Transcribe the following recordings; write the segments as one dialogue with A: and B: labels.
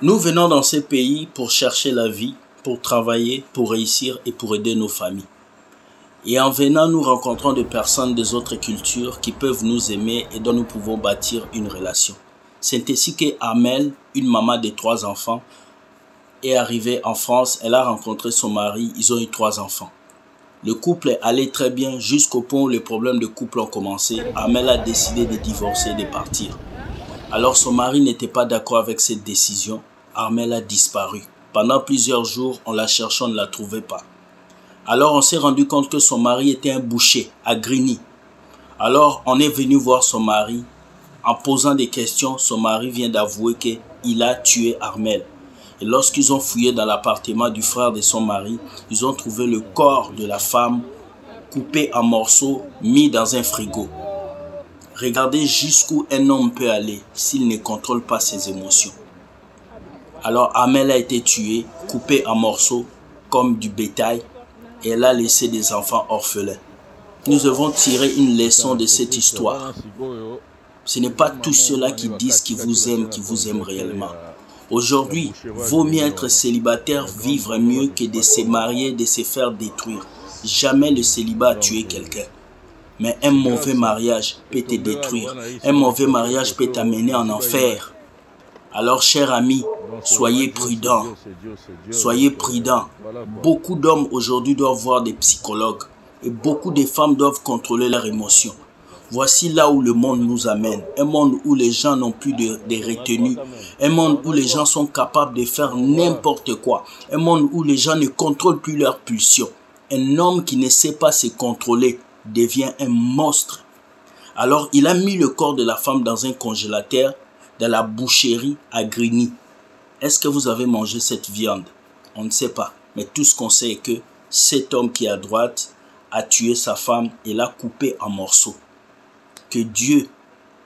A: Nous venons dans ces pays pour chercher la vie, pour travailler, pour réussir et pour aider nos familles. Et en venant, nous rencontrons des personnes des autres cultures qui peuvent nous aimer et dont nous pouvons bâtir une relation. C'est ainsi qu'Amel, une maman de 3 enfants, est arrivée en France. Elle a rencontré son mari, ils ont eu 3 enfants. Le couple est allé très bien jusqu'au point où les problèmes de couple ont commencé. Amel a décidé de divorcer et de partir. Alors son mari n'était pas d'accord avec cette décision. Amel a disparu. Pendant plusieurs jours, on la cherchait, on ne la trouvait pas. Alors on s'est rendu compte que son mari était un boucher à Grigny. Alors on est venu voir son mari. En posant des questions, son mari vient d'avouer qu'il a tué Amel. Et lorsqu'ils ont fouillé dans l'appartement du frère de son mari, ils ont trouvé le corps de la femme coupé en morceaux, mis dans un frigo. Regardez jusqu'où un homme peut aller s'il ne contrôle pas ses émotions. Alors Amel a été tuée, coupée en morceaux comme du bétail, et elle a laissé des enfants orphelins. Nous devons tirer une leçon de cette histoire. Ce n'est pas tous ceux-là qui disent qu'ils vous aiment réellement. Aujourd'hui, vaut mieux être célibataire, vivre mieux que de se marier, de se faire détruire. Jamais le célibat a tué quelqu'un. Mais un mauvais mariage peut te détruire. Un mauvais mariage peut t'amener en enfer. Alors, chers amis, soyez prudents. Soyez prudents. Beaucoup d'hommes aujourd'hui doivent voir des psychologues. Et beaucoup de femmes doivent contrôler leurs émotions. Voici là où le monde nous amène. Un monde où les gens n'ont plus de retenue. Un monde où les gens sont capables de faire n'importe quoi. Un monde où les gens ne contrôlent plus leurs pulsions. Un homme qui ne sait pas se contrôler devient un monstre. Alors il a mis le corps de la femme dans un congélateur dans la boucherie à Grigny. Est-ce que vous avez mangé cette viande? On ne sait pas. Mais tout ce qu'on sait est que cet homme qui est à droite a tué sa femme et l'a coupée en morceaux. Que Dieu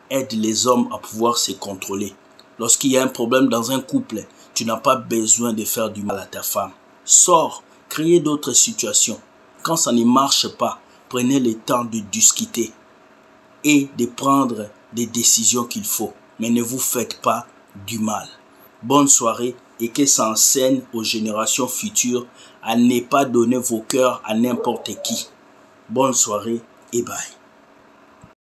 A: aide les hommes à pouvoir se contrôler. Lorsqu'il y a un problème dans un couple, tu n'as pas besoin de faire du mal à ta femme. Sors, créez d'autres situations. Quand ça ne marche pas, prenez le temps de discuter et de prendre des décisions qu'il faut. Mais ne vous faites pas du mal. Bonne soirée et que ça enseigne aux générations futures à ne pas donner vos cœurs à n'importe qui. Bonne soirée et bye.